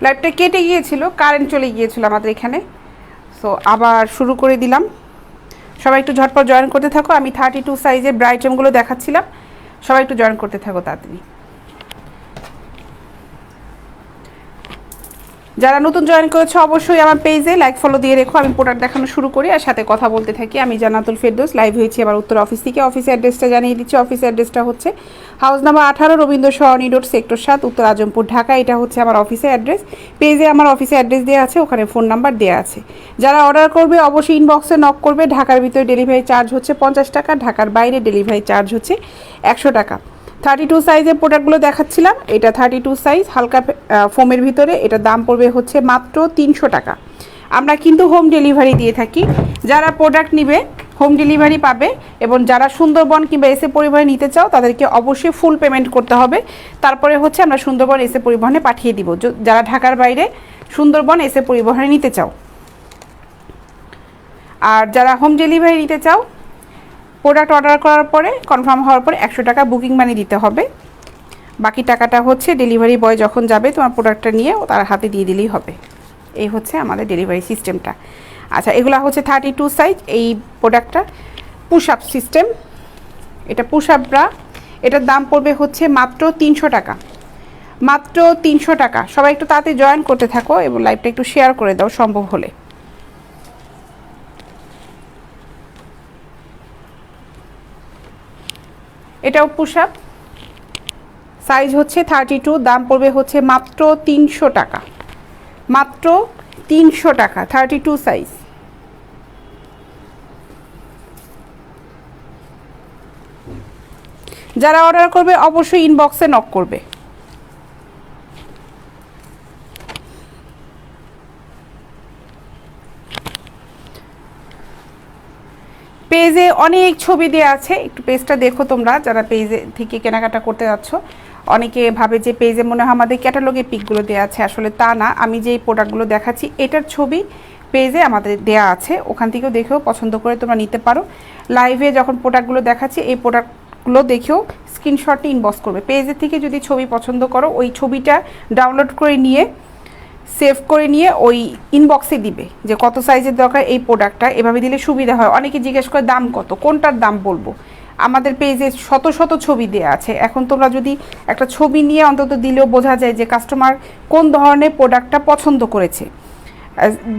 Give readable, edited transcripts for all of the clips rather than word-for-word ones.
লাইভটা কেটে গিয়েছিল, কারেন্ট চলে গিয়েছিল আমাদের এখানে। সো আবার শুরু করে দিলাম। সবাই একটু ঝটপট জয়েন করতে থাকো। আমি 32 সাইজের ব্রা আইটেমগুলো দেখাচ্ছিলাম, সবাই একটু জয়েন করতে থাকো তাড়াতাড়ি। যারা নতুন জয়েন করেছে অবশ্যই আমার পেজে লাইক ফলো দিয়ে রেখো। আমি প্রোডাক্ট দেখানো শুরু করি আর সাথে কথা বলতে থাকি। আমি জান্নাতুল ফেরদৌস, লাইভ হয়েছি আবার উত্তর অফিস থেকে। অফিসের অ্যাড্রেসটা জানিয়ে দিচ্ছি। অফিসের অ্যাড্রেসটা হচ্ছে হাউস নাম্বার 18, রবীন্দ্র সরণি রোড, সেক্টর 7, উত্তর আজমপুর, ঢাকা। এটা হচ্ছে আমার অফিসের অ্যাড্রেস। পেজে আমার অফিসের অ্যাড্রেস দেওয়া আছে, ওখানে ফোন নাম্বার দেওয়া আছে। যারা অর্ডার করবে অবশ্যই ইনবক্সে নক করবে। ঢাকার ভিতরে ডেলিভারি চার্জ হচ্ছে 50 টাকা, ঢাকার বাইরে ডেলিভারি চার্জ হচ্ছে 100 টাকা। 32 সাইজের প্রোডাক্টগুলো দেখাচ্ছিলাম। এটা 32 সাইজ, হালকা ফোমের ভিতরে। এটার দাম পড়বে হচ্ছে মাত্র 300 টাকা। আমরা কিন্তু হোম ডেলিভারি দিয়ে থাকি। যারা প্রোডাক্ট নিবে হোম ডেলিভারি পাবে, এবং যারা সুন্দরবন কিংবা এসে পরিবহনে নিতে চাও তাদেরকে অবশ্যই ফুল পেমেন্ট করতে হবে। তারপরে হচ্ছে আমরা সুন্দরবন এসে পরিবহনে পাঠিয়ে দিব, যারা ঢাকার বাইরে সুন্দরবন এসে পরিবহনে নিতে চাও। আর যারা হোম ডেলিভারি নিতে চাও, প্রোডাক্ট অর্ডার করার পরে কনফার্ম হওয়ার পরে 100 টাকা বুকিং মানি দিতে হবে। বাকি টাকাটা হচ্ছে ডেলিভারি বয় যখন যাবে তোমার প্রোডাক্টটা নিয়ে তার হাতে দিয়ে দিলেই হবে। এই হচ্ছে আমাদের ডেলিভারি সিস্টেমটা। আচ্ছা, এগুলো হচ্ছে 32 সাইজ। এই প্রোডাক্টটা পুশ আপ সিস্টেম, এটা পুশ আপ ব্রা। এটার দাম পড়বে হচ্ছে মাত্র 300 টাকা, মাত্র 300 টাকা। সবাই একটু তাড়াতাড়ি জয়েন করতে থাকো এবং লাইভটা একটু শেয়ার করে দাও সম্ভব হলে। এটাও পুশ আপ, সাইজ হচ্ছে 32, দাম পড়বে হচ্ছে মাত্র 300 টাকা, মাত্র 300 টাকা 32 সাইজ। যারা অর্ডার করবে অবশ্যই ইনবক্সে নক করবে। পেজে অনেক ছবি দেওয়া আছে, একটু পেজটা দেখো তোমরা যারা পেজে থেকে কেনাকাটা করতে যাচ্ছ। অনেকে ভাবে যে পেজে মনে হয় আমাদের ক্যাটালগে পিকগুলো দেওয়া আছে, আসলে তা না। আমি যেই প্রোডাক্টগুলো দেখাচ্ছি এটার ছবি পেজে আমাদের দেয়া আছে, ওখান থেকেও দেখেও পছন্দ করে তোমরা নিতে পারো। লাইভে যখন প্রোডাক্টগুলো দেখাচ্ছি এই প্রোডাক্টগুলো দেখেও স্ক্রিনশটটি ইনবক্স করবে। পেজের থেকে যদি ছবি পছন্দ করো ওই ছবিটা ডাউনলোড করে নিয়ে সেভ করে নিয়ে ওই ইনবক্সে দিবে যে কত সাইজের দরকার এই প্রোডাক্টটা। এভাবে দিলে সুবিধা হয়। অনেকে জিজ্ঞেস করে দাম কত, কোনটার দাম বলবো। আমাদের পেজে শত শত ছবি দেওয়া আছে। এখন তোমরা যদি একটা ছবি নিয়ে অন্তত দিলেও বোঝা যায় যে কাস্টমার কোন ধরনের প্রোডাক্টটা পছন্দ করেছে।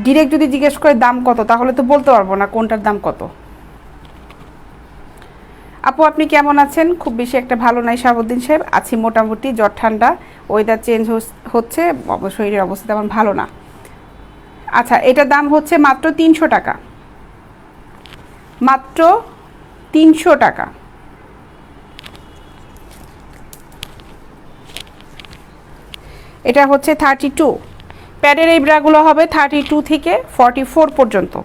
ডিরেক্ট যদি জিজ্ঞেস করে দাম কত, তাহলে তো বলতে পারবো না কোনটার দাম কত। আপু আপনি কেমন আছেন? খুব বেশি একটা ভালো নাই শাহাবুদ্দিন সাহেব, আছি মোটামুটি। জ্বর ঠান্ডা, ওয়েদার চেঞ্জ হচ্ছে, শরীরের অবস্থা তেমন ভালো না। আচ্ছা, এটার দাম হচ্ছে মাত্র 300 টাকা, মাত্র 300 টাকা। এটা হচ্ছে 32। প্যাডের এই ব্রাগুলো হবে 32 থেকে 44 পর্যন্ত,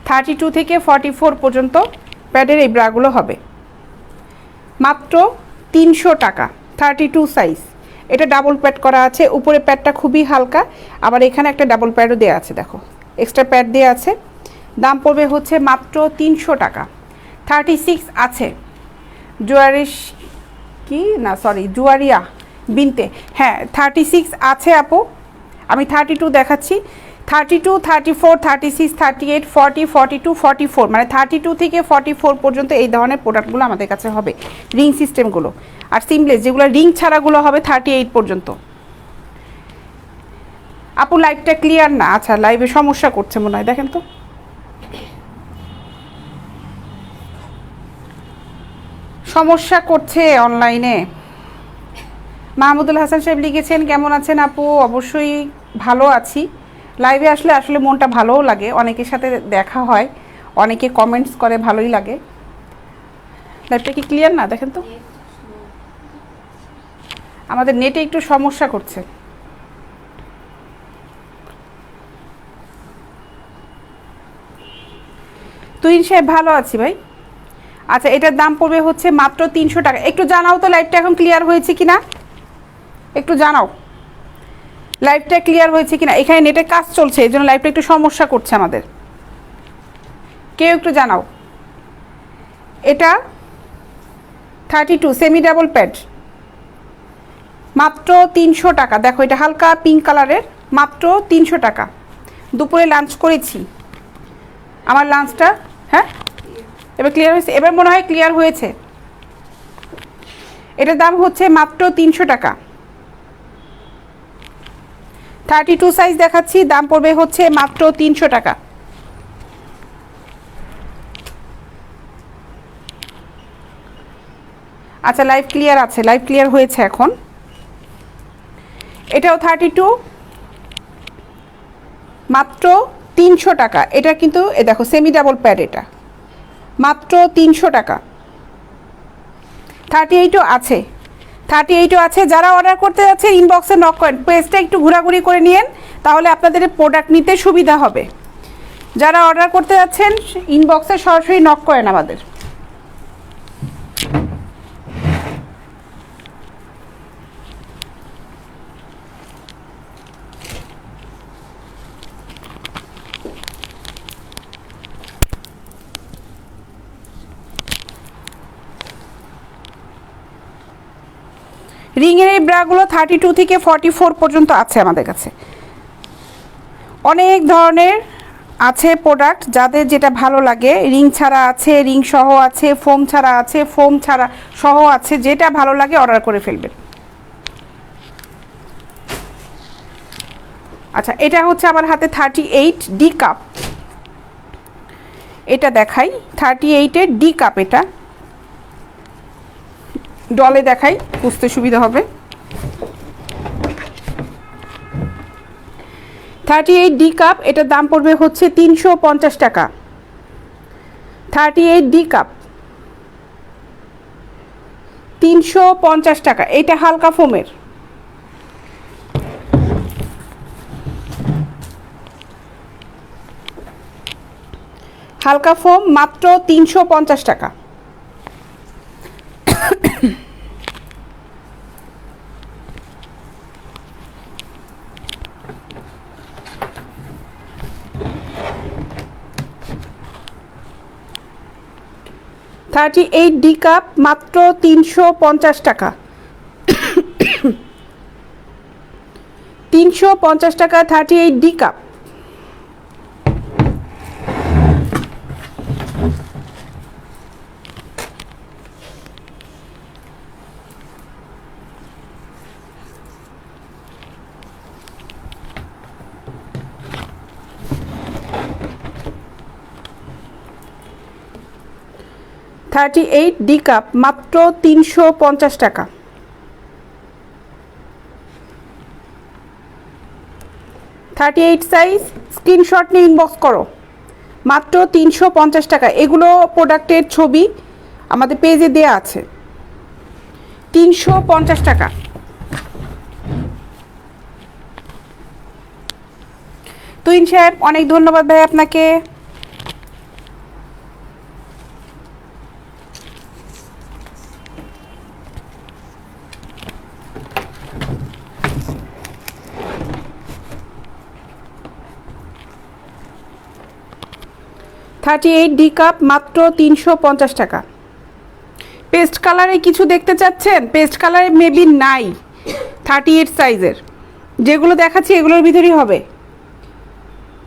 32 থেকে 44 পর্যন্ত প্যাডের এই ব্রাগুলো হবে মাত্র 300 টাকা, 32 সাইজ। এটা ডাবল প্যাড করা আছে, উপরে প্যাডটা খুবই হালকা, আবার এখানে একটা ডাবল প্যাডও দেওয়া আছে, দেখো এক্সট্রা প্যাড দেওয়া আছে। দাম পড়বে হচ্ছে মাত্র 300 টাকা। 36 আছে, জুয়ারিশ কি না, সরি জুয়ারিয়া বিনতে, হ্যাঁ 36 আছে আপু। আমি 32 দেখাচ্ছি। 32, 34, 36, 38, 40, 42, 44, মানে 32 থেকে 44 পর্যন্ত এই ধরনের প্রোডাক্টগুলো আমাদের কাছে হবে, রিং সিস্টেমগুলো। আর সিমলেস যেগুলো রিং ছাড়াগুলো হবে 38 পর্যন্ত। আপু লাইভটা ক্লিয়ার না, আচ্ছা লাইভে সমস্যা করছে মনে হয়, দেখেন তো। সমস্যা করছে অনলাইনে। মাহমুদুল হাসান সাহেব লিখেছেন কেমন আছেন আপু? অবশ্যই ভালো আছি। লাইভে আসলে আসলে মনটা ভালোও লাগে, অনেকের সাথে দেখা হয়, অনেকে কমেন্টস করে, ভালোই লাগে। লাইভটা কি ক্লিয়ার না, দেখেন তো। আমাদের নেটে একটু সমস্যা করছে। তুহিন সাহেব ভালো আছি ভাই। আচ্ছা, এটার দাম পড়বে হচ্ছে মাত্র 300 টাকা। একটু জানাও তো লাইভটা এখন ক্লিয়ার হয়েছে কিনা, একটু জানাও লাইভটা ক্লিয়ার হয়েছে কিনা। এখানে নেটে কাজ চলছে, এই জন্য লাইভটা একটু সমস্যা করছে আমাদের, কেউ একটু জানাও। এটা 32 সেমি ডাবল প্যাড, মাত্র 300 টাকা। দেখো এটা হালকা পিঙ্ক কালারের, মাত্র 300 টাকা। দুপুরে লাঞ্চ করেছি, আমার লাঞ্চটা, হ্যাঁ এবার ক্লিয়ার হয়েছে, এবার মনে হয় ক্লিয়ার হয়েছে। এটার দাম হচ্ছে মাত্র 300 টাকা। 32 সাইজ দেখাচ্ছি, দাম পড়বে হচ্ছে মাত্র 300 টাকা। আচ্ছা লাইভ ক্লিয়ার আছে, লাইভ ক্লিয়ার হয়েছে এখন। এটাও 32, মাত্র 300 টাকা। এটা কিন্তু এ দেখো সেমি ডাবল প্যাড, এটা মাত্র 300 টাকা। 38ও আছে, 38ও আছে। যারা অর্ডার করতে যাচ্ছে ইনবক্সে নক করেন, পেজটা একটু ঘোরাঘুরি করে নিন, তাহলে আপনাদের প্রোডাক্ট নিতে সুবিধা হবে। যারা অর্ডার করতে যাচ্ছেন ইনবক্সে সরাসরি নক করেন আমাদের। রিংয়ের এই ব্রাগুলো 32 থেকে 44 পর্যন্ত আছে আমাদের কাছে। অনেক ধরনের আছে প্রোডাক্ট, যাদের যেটা ভালো লাগে। রিং ছাড়া আছে, রিং সহ আছে, ফোম ছাড়া আছে, ফোম ছাড়া সহ আছে, যেটা ভালো লাগে অর্ডার করে ফেলবেন। আচ্ছা এটা হচ্ছে আমার হাতে 38 ডি কাপ, এটা দেখাই 38-এর ডি কাপ। এটা ডলে দেখাই, বুঝতে সুবিধা হবে। 38 ডি কাপ, এটার দাম পড়বে হচ্ছে 350 টাকা। 38 ডি কাপ 350 টাকা। এটা হালকা ফোমের, হালকা ফোম, মাত্র 350 টাকা। থার্টি এইট ডি কাপ মাত্র 350 টাকা। 350 টাকা 38 D cup. Thirty eight D cup মাত্র 350 টাকা। 38 সাইজ, স্ক্রিনশট নিয়ে ইনবক্স করো, মাত্র 350 টাকা। এগুলো প্রোডাক্টের ছবি আমাদের পেজে দেয়া আছে। 350 টাকা। তুহিন সাহেব অনেক ধন্যবাদ ভাই আপনাকে। থার্টি এইট ডি কাপ মাত্র 350 টাকা। পেস্ট কালারে কিছু দেখতে চাচ্ছেন? পেস্ট কালারে মেবি নাই 38 সাইজের, যেগুলো দেখাচ্ছি এগুলোর ভিতরেই হবে।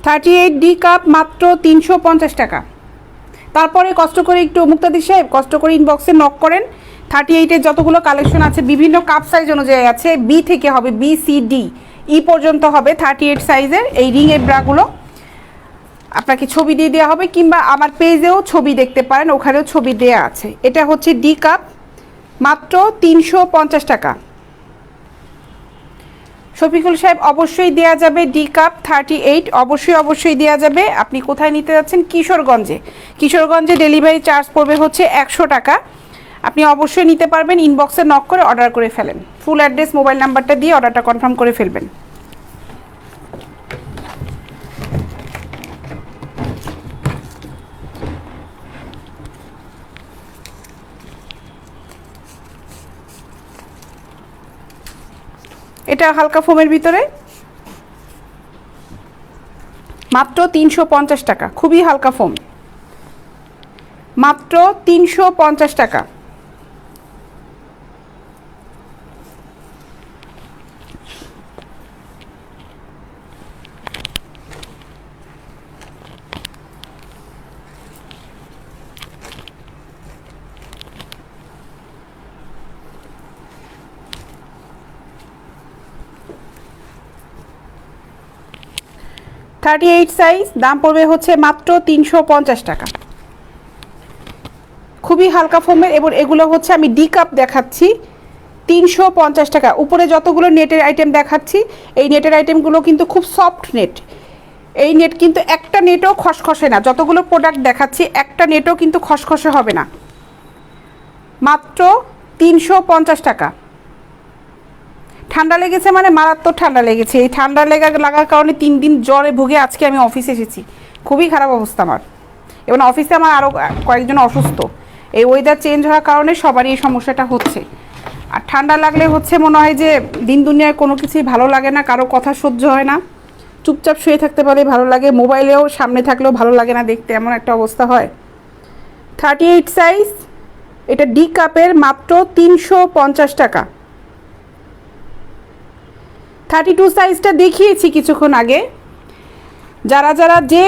38 ডি কাপ মাত্র 350 টাকা। তারপরে কষ্ট করে একটু মুক্তাদির সাহেব কষ্ট করে ইনবক্সে নক করেন। 38-এর যতগুলো কালেকশন আছে বিভিন্ন কাপ সাইজ অনুযায়ী আছে, বি থেকে হবে, বি সি ডি ই পর্যন্ত হবে 38 সাইজের এই রিংয়ের ব্রাগুলো। আপনাকে ছবি দিয়ে দেওয়া হবে, কিংবা আমার পেজেও ছবি দেখতে পারেন, ওখানেও ছবি দেওয়া আছে। এটা হচ্ছে ডি কাপ মাত্র 350 টাকা। শফিকুল সাহেব অবশ্যই দেওয়া যাবে ডি কাপ 38, অবশ্যই দেওয়া যাবে। আপনি কোথায় নিতে যাচ্ছেন? কিশোরগঞ্জে। কিশোরগঞ্জে ডেলিভারি চার্জ পড়বে হচ্ছে 100 টাকা। আপনি অবশ্যই নিতে পারবেন, ইনবক্সে নক করে অর্ডার করে ফেলেন। ফুল অ্যাড্রেস মোবাইল নাম্বারটা দিয়ে অর্ডারটা কনফার্ম করে ফেলবেন। এটা হালকা ফোমের ভিতরে মাত্র 350 টাকা, খুবই হালকা ফোম, মাত্র 350 টাকা। 38 সাইজ, দাম পড়বে হচ্ছে মাত্র 350 টাকা। খুবই হালকা ফোমের এবং এগুলো হচ্ছে আমি ডি কাপ দেখাচ্ছি 350 টাকা। উপরে যতগুলো নেটের আইটেম দেখাচ্ছি এই নেটের আইটেমগুলো কিন্তু খুব সফট নেট। এই নেট কিন্তু একটা নেটও খসখসে না, যতগুলো প্রোডাক্ট দেখাচ্ছি একটা নেটও কিন্তু খসখসে হবে না। মাত্র 350 টাকা। ঠান্ডা লেগেছে মানে মারাত্মক ঠান্ডা লেগেছে। এই ঠান্ডা লাগার কারণে 3 দিন জ্বরে ভুগে আজকে আমি অফিসে এসেছি। খুবই খারাপ অবস্থা আমার, এবং অফিসে আমার আরও কয়েকজন অসুস্থ। এই ওয়েদার চেঞ্জ হওয়ার কারণে সবারই এই সমস্যাটা হচ্ছে। আর ঠান্ডা লাগলে হচ্ছে মনে হয় যে দিন দুনিয়ায় কোনো কিছুই ভালো লাগে না, কারো কথা সহ্য হয় না, চুপচাপ শুয়ে থাকতে পারে ভালো লাগে, মোবাইলেও সামনে থাকলেও ভালো লাগে না দেখতে, এমন একটা অবস্থা হয়। 38 সাইজ, এটা ডি কাপের, মাত্র 350 টাকা। 32 সাইজটা দেখিয়েছি কিছুক্ষণ আগে। যারা যারা যে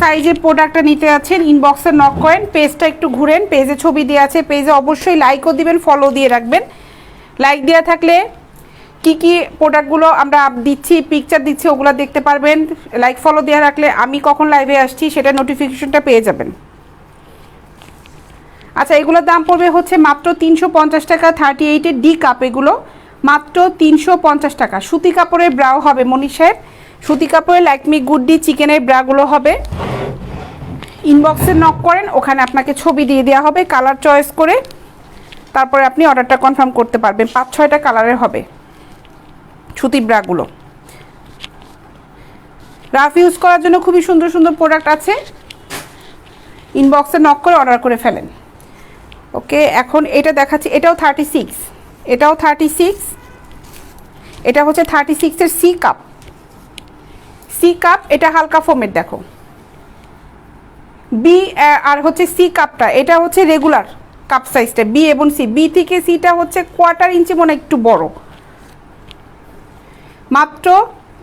সাইজের প্রোডাক্টটা নিতে আছেন ইনবক্সে নক করেন, পেজটা একটু ঘুরেন, পেজে ছবি দেওয়া আছে, পেজে অবশ্যই লাইকও দিবেন, ফলো দিয়ে রাখবেন। লাইক দেওয়া থাকলে কি কি প্রোডাক্টগুলো আমরা দিচ্ছি, পিকচার দিচ্ছি, ওগুলো দেখতে পারবেন। লাইক ফলো দেওয়া রাখলে আমি কখন লাইভে আসছি সেটা নোটিফিকেশনটা পেয়ে যাবেন। আচ্ছা, এগুলোর দাম পড়বে হচ্ছে মাত্র 350 টাকা। 38-এর ডি কাপ, এগুলো মাত্র 350 টাকা। সুতি কাপড়ের ব্রাও হবে মনীষের, সুতি কাপড়ের লাইকমি গুড্ডি চিকেনের ব্রাগুলো হবে। ইনবক্সে নক করেন, ওখানে আপনাকে ছবি দিয়ে দেওয়া হবে কালার চয়েস করে, তারপরে আপনি অর্ডারটা কনফার্ম করতে পারবেন। 5-6টা কালারের হবে সুতি ব্রাগুলো। রাফ ইউজ করার জন্য খুবই সুন্দর সুন্দর প্রোডাক্ট আছে, ইনবক্সে নক করে অর্ডার করে ফেলেন। ওকে, এখন এটা দেখাচ্ছি, এটাও 36, এটাও 36, এটা হচ্ছে 36-এর সি কাপ। সি কাপ, এটা হালকা ফোমের, দেখো বি আর হচ্ছে সি কাপটা, এটা হচ্ছে রেগুলার কাপ সাইজটা বি এবং সি। বি থেকে সিটা হচ্ছে 1/4 ইঞ্চি মনে একটু বড়। মাত্র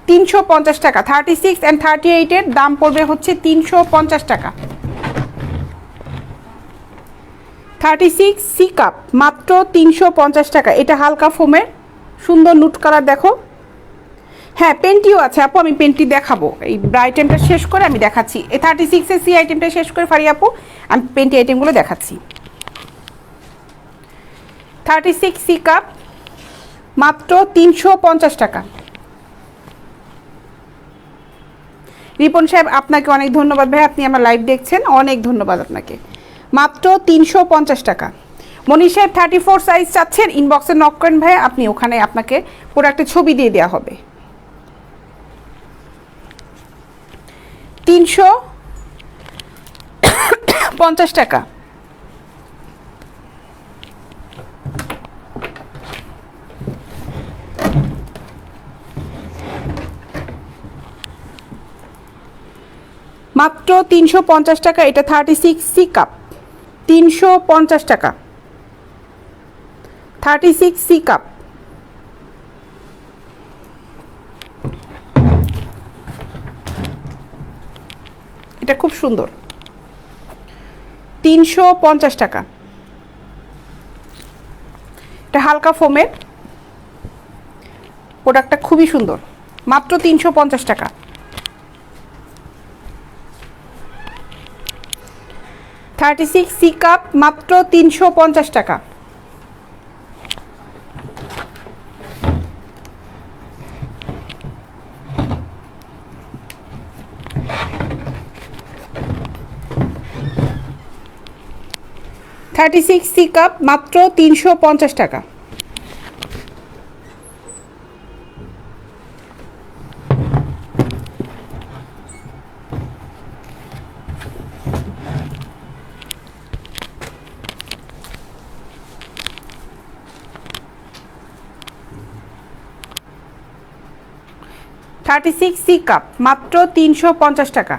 350 টাকা। 36 অ্যান্ড 38-এর দাম পড়বে হচ্ছে 350 টাকা। 36 সি কাপ, মাত্র 350 টাকা। এটা হালকা ফোমের, সুন্দর নুট কালার, দেখো। হ্যাঁ, পেন্টিও আছে আপু, আমি পেন্টি দেখাবো। এই আইটেমটা শেষ করে আমি দেখাচ্ছি। এই 36-এর সি আইটেমটা শেষ করে ফারি আপু আমি পেন্টি আইটেমগুলো দেখাচ্ছি। 36 সি কাপ, মাত্র 350 টাকা। রিপন সাহেব, আপনাকে অনেক ধন্যবাদ ভাই, আপনি আমার লাইভ দেখছেন, অনেক ধন্যবাদ আপনাকে। মাত্র 350 টাকা। মনীষ সাহেব 34 সাইজ চাচ্ছেন, ইনবক্সে নক করেন ভাই, আপনি ওখানে আপনাকে প্রোডাক্টের ছবি দিয়ে দেওয়া হবে। 350 টাকা। মাত্র 350 টাকা। এটা 36 সি কাপ, 350 টাকা। 36 সি কাপ। এটা খুব সুন্দর, 350 টাকা। এটা হালকা ফোমের, প্রোডাক্টটা খুবই সুন্দর, মাত্র 350 টাকা। 36 সি কাপ, মাত্র 350 টাকা। সি কাপ, মাত্র 350 টাকা। সি কাপ, মাত্র 350 টাকা।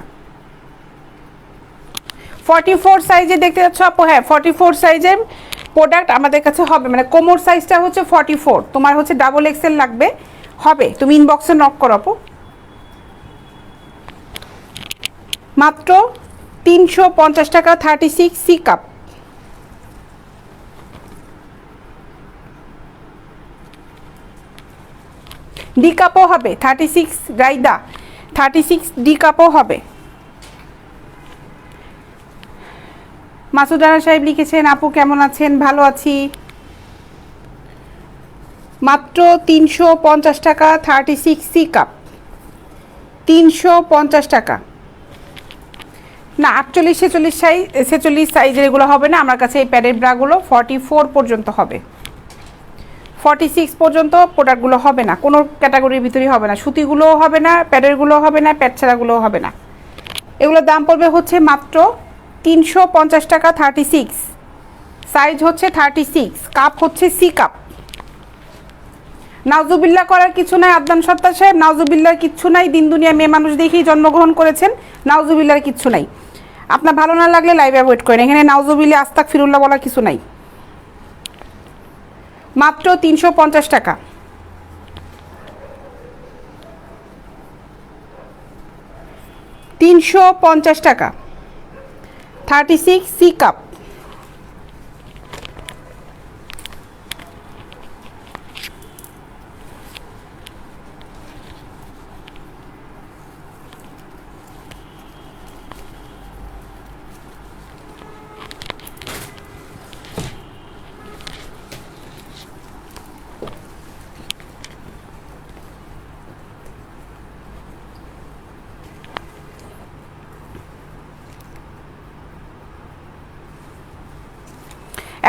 44 সাইজে দেখতে যাচ্ছ আপু? হ্যাঁ, 44 সাইজের প্রোডাক্ট আমাদের কাছে হবে, মানে কোমর সাইজটা হচ্ছে 44, তোমার হচ্ছে ডাবল এক্সেল লাগবে, হবে, তুমি ইনবক্সে নক করো আপু। মাত্র 350 টাকা। 36 সি কাপ। ডি কাপও হবে, 36 গাইদা, 36 ডি কাপও হবে। মাসুদ রানা সাহেব লিখেছেন, আপু কেমন আছেন? ভালো আছি। মাত্র 350 টাকা 36 কাপ, 350 টাকা। না 48 46 সাইজের এগুলো হবে না আমার কাছে। এই প্যাডের ব্রাগুলো 44 পর্যন্ত হবে, 46 পর্যন্ত প্রোডাক্টগুলো হবে না, কোনো ক্যাটাগরির ভিতরেই হবে না। সুতিগুলোও হবে না, প্যাডেরগুলোও হবে না, প্যাড ছাড়াগুলোও হবে না। এগুলোর দাম পড়বে হচ্ছে মাত্র 350 টাকা 36, সাইজ হচ্ছে 36, কাপ হচ্ছে সি কাপ। নাউজুবিল্লাহ করার কিছু নাই আদনান সত্তার সাহেব, নাউজুবিল্লাহর কিচ্ছু নাই। দিন দুনিয়া মেয়ে মানুষ দেখেই জন্মগ্রহণ করেছেন, নাউজুবিল্লাহর কিচ্ছু নাই। আপনার ভালো না লাগলে লাইভে ওয়েট করেন, এখানে নাউজুবিল্লাহ আস্তাক ফিরুল্লাহ বলার কিছু নাই। মাত্র 350 টাকা। টাকা 36 সি কাপ।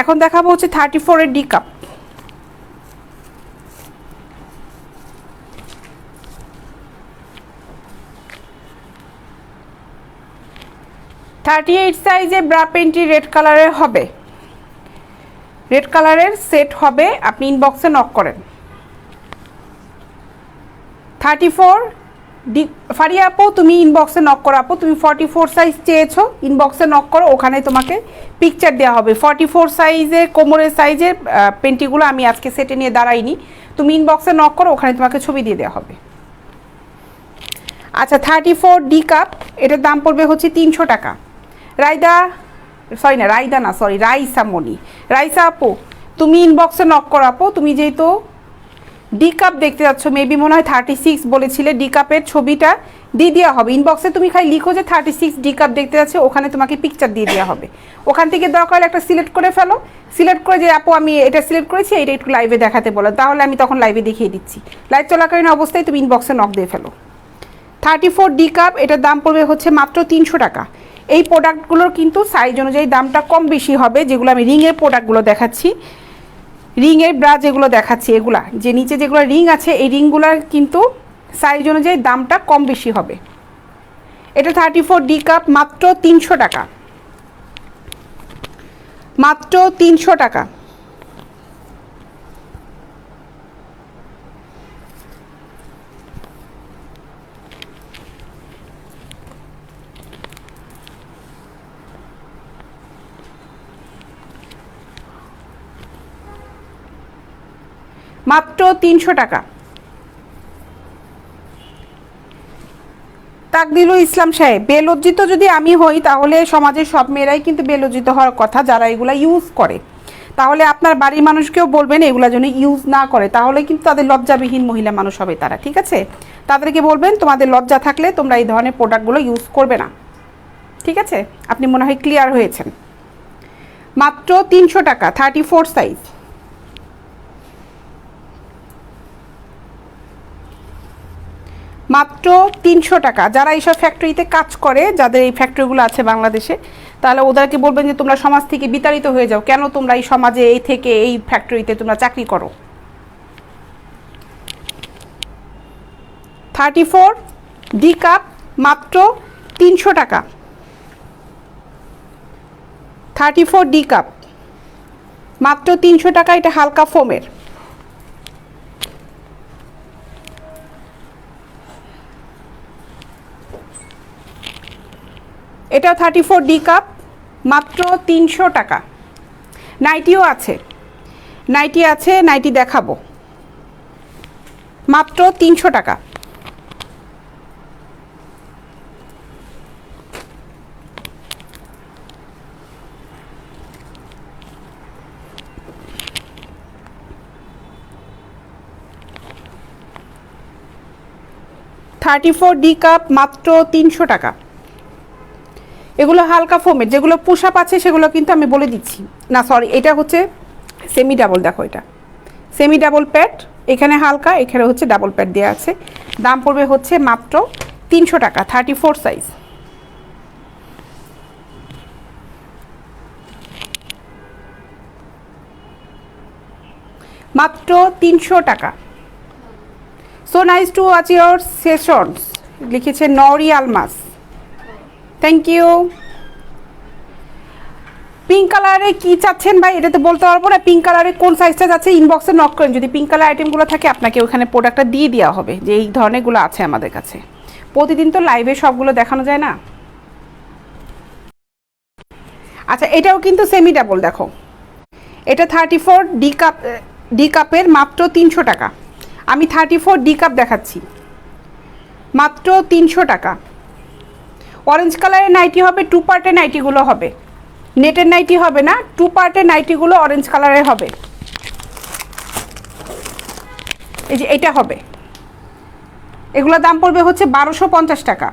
এখন দেখাবো হচ্ছে 34 এর ডি কাপ। থার্টি 38 সাইজে ব্রা পেন্টি রেড কালারের হবে, রেড কালারের সেট হবে। আপনি ইনবক্সে নক করেন। 34 ডি ফারিয়া আপু, তুমি ইনবক্সে নক করো। আপু তুমি 44 সাইজ চেয়েছো, ইনবক্সে নক করো, ওখানে তোমাকে পিকচার দেওয়া হবে। 44 সাইজের কোমরের সাইজের পেন্টিগুলো আমি আজকে সেটে নিয়ে দাঁড়াইনি, তুমি ইনবক্সে নক করো, ওখানে তোমাকে ছবি দিয়ে দেওয়া হবে। আচ্ছা 34 ডি কাপ, এটার দাম পড়বে হচ্ছে 300 টাকা। রাইদা, সরি না রাইদা না, সরি রাইসা মনি, রাইসা আপু তুমি ইনবক্সে নক করো। আপু তুমি যেহেতু ডি কাপ দেখতে যাচ্ছ, মেবি মনে হয় 36 বলেছিলে, ডি কাপের ছবিটা দিয়ে দেওয়া হবে ইনবক্সে। তুমি খালি লিখো যে 36 ডি কাপ দেখতে যাচ্ছে, ওখানে তোমাকে পিকচার দিয়ে দেওয়া হবে। ওখান থেকে দরকার হলে একটা সিলেক্ট করে ফেলো, সিলেক্ট করে যে আপু আমি এটা সিলেক্ট করেছি, এটা একটু লাইভে দেখাতে বলো, তাহলে আমি তখন লাইভে দেখিয়ে দিচ্ছি। লাইভ চলাকালীন অবস্থায় তুমি ইনবক্সে নক দিয়ে ফেলো। 34 ডি কাপ, এটার দাম পড়বে হচ্ছে মাত্র 300 টাকা। এই প্রোডাক্টগুলোর কিন্তু সাইজ অনুযায়ী দামটা কম বেশি হবে। যেগুলো আমি রিংয়ের প্রোডাক্টগুলো দেখাচ্ছি, রিংয়ের ব্রা যেগুলো দেখাচ্ছি, এগুলা যে নিচে যেগুলো রিং আছে, এই রিংগুলোর কিন্তু সাইজ অনুযায়ী দামটা কম বেশি হবে। এটা 34 ডি কাপ, মাত্র 300 টাকা, মাত্র 300 টাকা। মাত্র 300 টাকা। তাকদিরুল ইসলাম সাহেব, বেলজ্জিত যদি আমি হই তাহলে সমাজের সব মেয়েরাই কিন্তু বেলজ্জিত হওয়ার কথা যারা এগুলা ইউজ করে। তাহলে আপনার বাড়ির মানুষকেও বলবেন এগুলা যেন ইউজ না করে, তাহলে কিন্তু তাদের লজ্জাবিহীন মহিলা মানুষ হবে তারা, ঠিক আছে? তাদেরকে বলবেন তোমাদের লজ্জা থাকলে তোমরা এই ধরনের প্রোডাক্টগুলো ইউজ করবে না, ঠিক আছে? আপনি মনে হয় ক্লিয়ার হয়েছেন। মাত্র 300 টাকা, 34 সাইজ। মাত্র 300 টাকা। যারা এইসব ফ্যাক্টরিতে কাজ করে, যাদের এই ফ্যাক্টরিগুলো আছে বাংলাদেশে, তাহলে ওদেরকে বলবেন যে তোমরা সমাজ থেকে বিতাড়িত হয়ে যাও, কেন তোমরা এই সমাজে এই থেকে এই ফ্যাক্টরিতে তোমরা চাকরি করো। 34 ডি কাপ, মাত্র 300 টাকা। 34 ডি কাপ, মাত্র 300 টাকা। এটা হালকা ফোমের। এটা 34 ডি কাপ, মাত্র 300 টাকা। নাইটিও আছে, নাইটি আছে, নাইটি দেখাবো, মাত্র 300 টাকা। 34 ডি কাপ মাত্র 300 টাকা। এগুলো হালকা ফোমের, যেগুলো পুশ আপ আছে সেগুলো কিন্তু আমি বলে দিচ্ছি না, সরি এটা হচ্ছে সেমি ডাবল, দেখো এটা সেমি ডাবল প্যাড, এখানে হালকা, এখানে হচ্ছে ডাবল প্যাড দেওয়া আছে। দাম পড়বে হচ্ছে মাত্র 300 টাকা, 34 সাইজ। মাত্র 300 টাকা। So nice to watch your sessions, লিখেছে নরি আলমাস, থ্যাংক ইউ। পিঙ্ক কালারে কি চাচ্ছেন ভাই, এটা তো বলতে পারবো না। পিঙ্ক কালারে কোন সাইজটা যাচ্ছে ইনবক্সে নক করেন, যদি পিঙ্ক কালার আইটেমগুলো থাকে আপনাকে ওখানে প্রোডাক্টটা দিয়ে দেওয়া হবে, যে এই ধরনেরগুলো আছে আমাদের কাছে। প্রতিদিন তো লাইভে সবগুলো দেখানো যায় না। আচ্ছা এটাও কিন্তু সেমি ডাবল, দেখো এটা 34 ডি কাপের মাত্র 300 টাকা। আমি 34 ডি কাপ দেখাচ্ছি মাত্র 300 টাকা। অরেঞ্জ কালারের নাইটি হবে, 2 পার্টের নাইটিগুলো হবে, নেটের নাইটি হবে না, 2 পার্টের নাইটিগুলো অরেঞ্জ কালারের হবে। এই যে এটা হবে, এগুলোর দাম পড়বে হচ্ছে 1250 টাকা,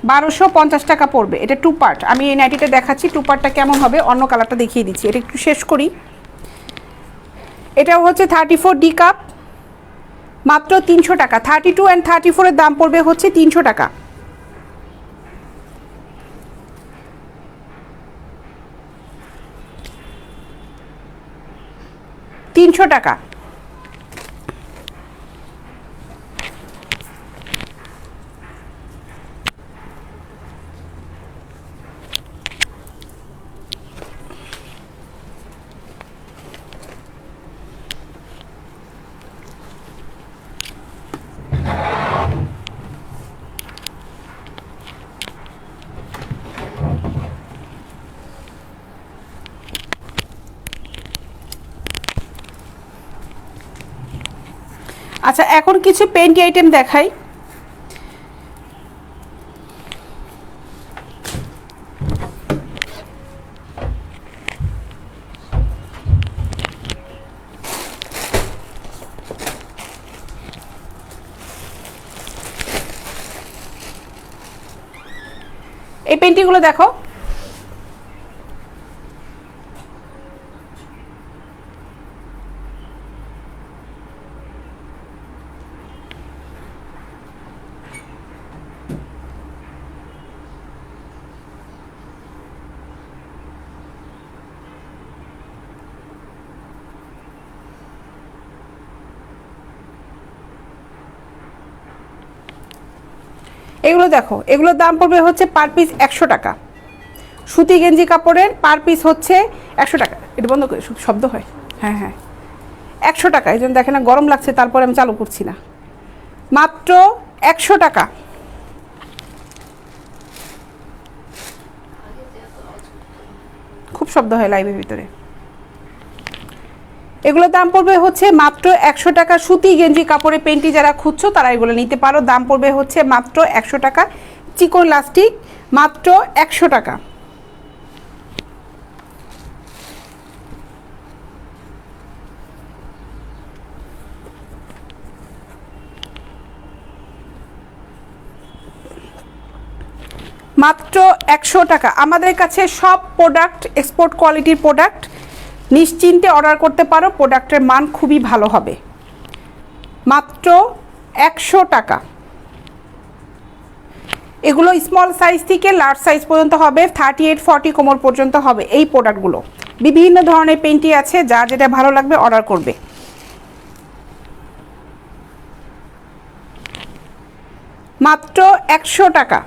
1250 টাকা পড়বে। এটা 2 পার্ট, আমি এই নাইটিটা দেখাচ্ছি 2 পার্টটা কেমন হবে, অন্য কালারটা দেখিয়ে দিচ্ছি। এটা একটু শেষ করি। এটাও হচ্ছে 34 ডি কাপ মাত্র 300 টাকা। 32 অ্যান্ড 34 এর দাম পড়বে হচ্ছে 300 টাকা। টাকা। আচ্ছা এখন কিছু পেন্টি আইটেম দেখাই। এই পেন্টিগুলো দেখো, এগুলো দেখো, এগুলোর দাম পড়বে হচ্ছে পার পিস 100 টাকা। সুতি গেঞ্জি কাপড়ের পার পিস হচ্ছে 100 টাকা। এটা বন্ধ করে, শব্দ হয়, হ্যাঁ হ্যাঁ 100 টাকা। এই জন্য দেখে না গরম লাগছে, তারপরে আমি চালু করছি না। মাত্র 100 টাকা। খুব শব্দ হয় লাইভের ভিতরে। এগুলোর দাম পড়বে হচ্ছে মাত্র 100 টাকা। সুতি গেঞ্জি কাপড়ে পেন্টি যারা খুঁজছো তারা এগুলো নিতে পারো। দাম পড়বে হচ্ছে মাত্র 100 টাকা। চিকন লাস্টিক মাত্র 100 টাকা। মাত্র 100 টাকা। আমাদের কাছে সব প্রোডাক্ট এক্সপোর্ট কোয়ালিটির প্রোডাক্ট, নিশ্চিন্তে অর্ডার করতে পারো, প্রোডাক্টের মান খুবই ভালো হবে। মাত্র 100 টাকা। এগুলো স্মল সাইজ থেকে লার্জ সাইজ পর্যন্ত হবে, 38-40 কোমর পর্যন্ত হবে এই প্রোডাক্টগুলো। বিভিন্ন ধরনের পেন্টি আছে, যা যেটা ভালো লাগবে অর্ডার করবে। মাত্র 100 টাকা।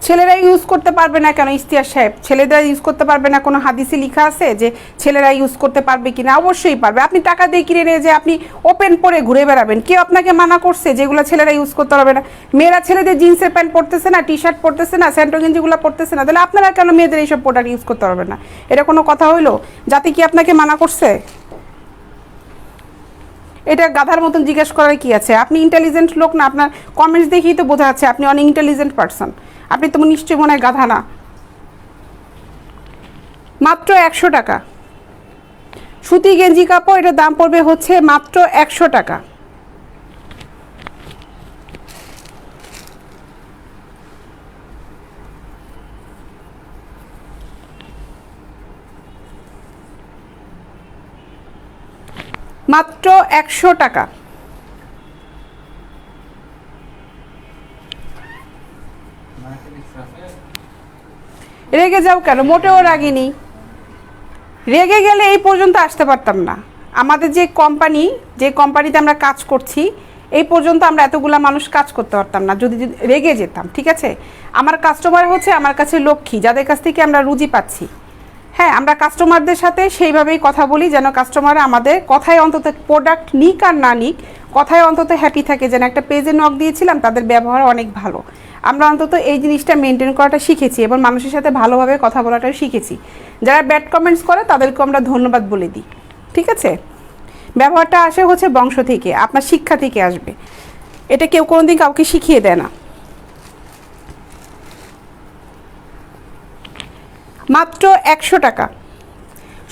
ছেলেরা ইউজ করতে পারবে না কেন ইশতিয়ার সাহেব? ছেলেরা ইউজ করতে পারবে না, কোনো হাদিসে লেখা আছে যে ছেলেরা ইউজ করতে পারবে কিনা? অবশ্যই পারবে। আপনি টাকা দিয়ে কিনে নিয়ে যে আপনি ওপেন পরে ঘুরে বেড়াবেন, কেউ আপনাকে মানা করছে যেগুলো ছেলেরা ইউজ করতে পারবে না? মেয়েরা ছেলেদের জিন্সের প্যান্ট পরতেছে না, টি শার্ট পরতেছে না, স্যান্টো গেঞ্জিগুলো পরতেছে না, তাহলে আপনারা কেন মেয়েদের এইসব প্রোডাক্ট ইউজ করতে পারবেন না? এটা কোনো কথা হইলো? জাতি কি আপনাকে মানা করছে? এটা গাধার মতন জিজ্ঞেস করার কি আছে? আপনি ইন্টেলিজেন্ট লোক না? আপনার কমেন্টস দেখেই তো বোঝা যাচ্ছে আপনি অনেক ইন্টেলিজেন্ট পারসন। আপনি তো নিশ্চয়ই মনে হয় গাধা না। মাত্র 100 টাকা সুতি গেঞ্জি কাপড়, এটার দাম পড়বে হচ্ছে মাত্র 100 টাকা। মাত্র 100 টাকা। রেগে যাও কেন? মোটেও রাগিনি। রেগে গেলে এই পর্যন্ত আসতে পারতাম না। আমাদের যে কোম্পানিতে আমরা কাজ করছি, এই পর্যন্ত আমরা এতগুলা মানুষ কাজ করতে পারতাম না যদি রেগে যেতাম, ঠিক আছে? আমার কাস্টমার হচ্ছে আমার কাছে লক্ষ্মী, যাদের কাছ থেকে আমরা রুজি পাচ্ছি। হ্যাঁ, আমরা কাস্টমারদের সাথে সেইভাবেই কথা বলি যেন কাস্টমার আমাদের কথায় অন্তত প্রোডাক্ট নিক আর না নিক, কথায় অন্তত হ্যাপি থাকে। যেন একটা পেজে নক দিয়েছিলাম, তাদের ব্যবহার অনেক ভালো। আমরা অন্তত এই জিনিসটা মেনটেন করাটা শিখেছি এবং মানুষের সাথে ভালোভাবে কথা বলাটা শিখেছি। যারা ব্যাড কমেন্টস করে তাদেরকে আমরা ধন্যবাদ বলে দিই, ঠিক আছে? ব্যবহারটা আসে হচ্ছে বংশ থেকে, আপনার শিক্ষা থেকে আসবে। এটা কেউ কোনোদিন কাউকে শিখিয়ে দেয় না। মাত্র 100 টাকা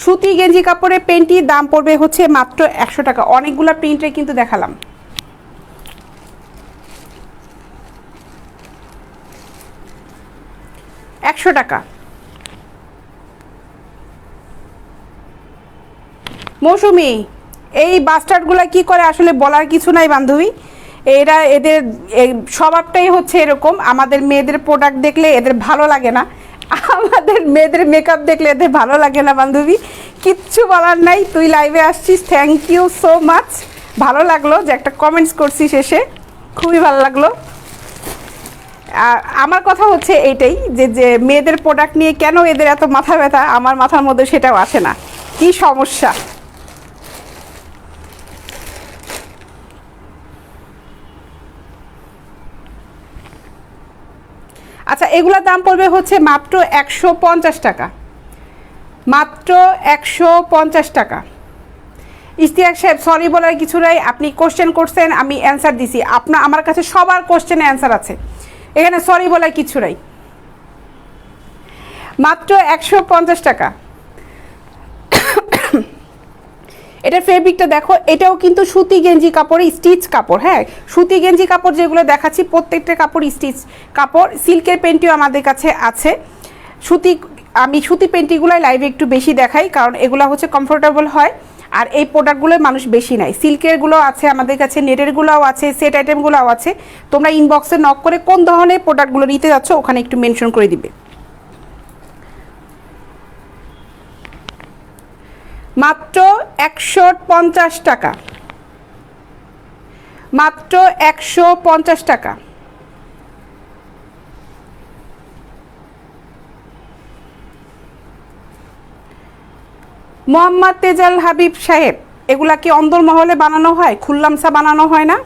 সুতি গেঞ্জি কাপড়ের প্যান্টির দাম পড়বে হচ্ছে মাত্র 100 টাকা। অনেকগুলো প্রিন্টে কিন্তু দেখালাম। একশো টাকা। মৌসুমি, এই বাস্টার্ডগুলো কি করে আসলে বলার কিছু নাই বান্ধবী। এদের স্বভাবটাই হচ্ছে এরকম। আমাদের মেয়েদের প্রোডাক্ট দেখলে এদের ভালো লাগে না, আমাদের মেয়েদের মেকআপ দেখলে এদের ভালো লাগে না বান্ধবী। কিচ্ছু বলার নাই। তুই লাইভে আসছিস, থ্যাংক ইউ সো মাচ। ভালো লাগলো যে একটা কমেন্টস করছিস এসে, খুবই ভালো লাগলো। আমার কথা হচ্ছে এইটাই যে মেয়েদের প্রোডাক্ট নিয়ে কেন এদের এত মাথা ব্যথা, আমার মাথার মধ্যে সেটাও আসে না। কি সমস্যা? আচ্ছা, এগুলোর দাম পড়বে হচ্ছে মাত্র 150 টাকা। মাত্র 150 টাকা। ইশতিয়াক সাহেব, সরি বলার কিছু নাই। আপনি কোশ্চেন করছেন, আমি অ্যান্সার দিছি। আমার কাছে সবার কোশ্চেনে অ্যান্সার আছে, এখানে সরি বলার কিছু নাই। মাত্র 150 টাকা। এটার ফেব্রিকটা দেখো, এটাও কিন্তু সুতি গেঞ্জি কাপড়ে স্টিচ কাপড়। হ্যাঁ, সুতি গেঞ্জি কাপড় যেগুলো দেখাচ্ছি প্রত্যেকটা কাপড় স্টিচ কাপড়। সিল্কের প্যান্টিও আমাদের কাছে আছে। আমি সুতি প্যান্টিগুলোই লাইভে একটু বেশি দেখাই, কারণ এগুলো হচ্ছে কমফোর্টেবল হয় আর এই প্রোডাক্টগুলো মানুষ বেশি নেয়। সিল্কেরগুলো আছে আমাদের কাছে, নেটেরগুলোও আছে, সেট আইটেমগুলোও আছে। তোমরা ইনবক্সে নক করে কোন ধরনের প্রোডাক্টগুলো নিতে যাচ্ছ ওখানে একটু মেনশন করে দিবে। মাত্র 150 টাকা। মাত্র 150 টাকা। মোহাম্মদ তেজাল হাবিব সাহেব, এগুলা কি অন্দরমহলে বানানো হয়? খুল্লামসা বানানো হয় না?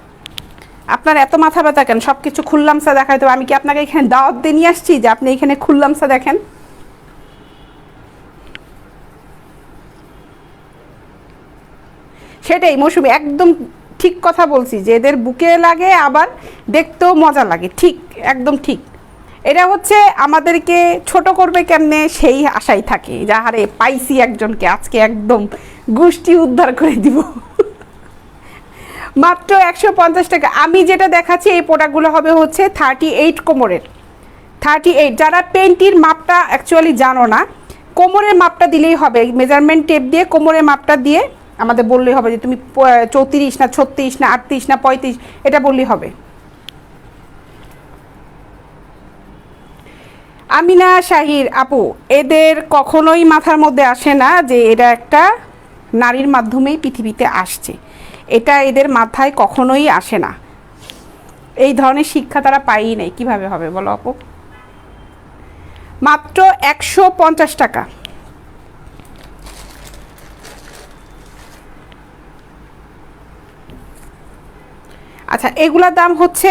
আপনার এত মাথা ব্যথা কেন? সব কিছু খুল্লামসা দেখাই তো। আমি কি আপনাকে এখানে দাওয়াত দিয়ে নিয়ে আসছি যে আপনি এখানে খুল্লামসা দেখেন? সেটাই মৌসুমি, একদম ঠিক কথা বলছি যে এদের বুকে লাগে আবার দেখতেও মজা লাগে। ঠিক, একদম ঠিক। এটা হচ্ছে আমাদেরকে ছোট করবে কেমনে সেই আশাই থাকে, যাহারে পাইছি একজনকে, আজকে একদম গোষ্ঠী উদ্ধার করে দিব। মাত্র 150 টাকা। আমি যেটা দেখাচ্ছি এই প্রোডাক্টগুলো হবে হচ্ছে 38 কোমরের। 38। যারা প্যান্টির মাপটা অ্যাকচুয়ালি জানো না, কোমরের মাপটা দিলেই হবে। মেজারমেন্ট টেপ দিয়ে কোমরের মাপটা দিয়ে আমাদের বললেই হবে যে তুমি 34 না 36 না 38 না 35, এটা বললেই হবে। আমিনা শাহির আপু, এদের কখনোই মাথার মধ্যে আসে না যে এটা একটা নারীর মাধ্যমেই পৃথিবীতে আসছে। এটা এদের মাথায় কখনোই আসে না। এই ধরনের শিক্ষা তারা পায়ই নাই। কিভাবে হবে বলো আপু? মাত্র 150 টাকা। আচ্ছা, এগুলার দাম হচ্ছে,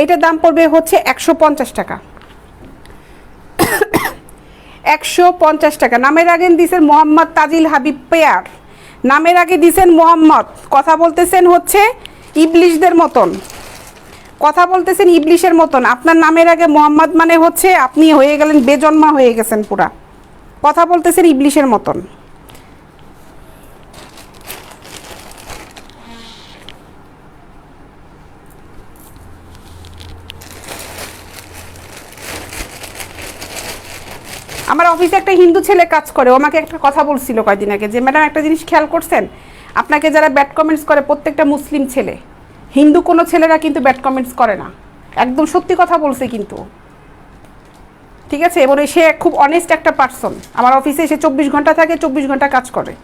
এটার দাম পড়বে হচ্ছে 150 টাকা। 150 টাকা। নামের আগে দিয়েছেন মোহাম্মদ তাজিল হাবিব পেয়ার। নামের আগে দিছেন মোহাম্মদ, কথা বলতেছেন হচ্ছে ইবলিশদের মতন, কথা বলতেছেন ইবলিশের মতন। আপনার নামের আগে মোহাম্মদ মানে হচ্ছে আপনি হয়ে গেলেন বেজন্মা হয়ে গেছেন পুরা, কথা বলতেছেন ইবলিশের মতন। আমার অফিসে একটা হিন্দু ছেলে কাজ করে, ও আমাকে একটা কথা বলছিল কয়েকদিন আগে যে ম্যাডাম একটা জিনিস খেয়াল করছেন, আপনাকে যারা ব্যাড কমেন্টস করে প্রত্যেকটা মুসলিম ছেলে, হিন্দু কোনো ছেলেরা কিন্তু ব্যাড কমেন্টস করে না। একদম সত্যি কথা বলছে কিন্তু, ঠিক আছে। এবং সে খুব অনেস্ট একটা পার্সন। আমার অফিসে সে 24 ঘন্টা থাকে, 24 ঘন্টা কাজ করে।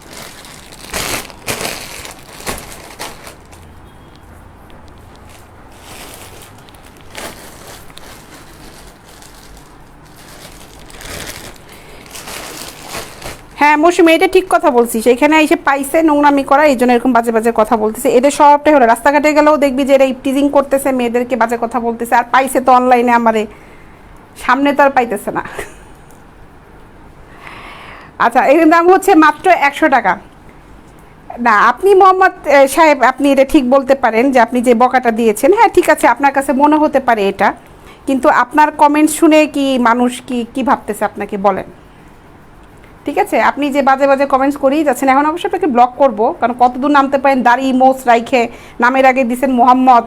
হ্যাঁ মৌসুমি, এটা ঠিক কথা বলছিস। এখানে এসে পাইছে নোংরামি করা, এই জন্য এরকম বাজে বাজে কথা বলতেছে। এদের সবটাই হলো রাস্তাঘাটে গেলেও দেখবি যে এরা টিজিং করতেছে, মেয়েদেরকে বাজে কথা বলতেছে। আর পাইছে তো অনলাইনে, আমারে সামনে তো আর পাইতেছে না। আচ্ছা, এর দাম হচ্ছে মাত্র 100 টাকা। না, আপনি মোহাম্মদ সাহেব, আপনি এটা ঠিক বলতে পারেন যে আপনি যে বকাটা দিয়েছেন, হ্যাঁ ঠিক আছে, আপনার কাছে মনে হতে পারে এটা, কিন্তু আপনার কমেন্ট শুনে কি মানুষ কি ভাবতেছে আপনাকে বলেন? ঠিক আছে, আপনি যে বাজে বাজে কমেন্টস করেই যাচ্ছেন। এখন অবশ্যই আপনাকে ব্লক করবো, কারণ কতদূর নামতে পারেন। দাড়ি মোচ রাইখে, নামের আগে দিচ্ছেন মোহাম্মদ,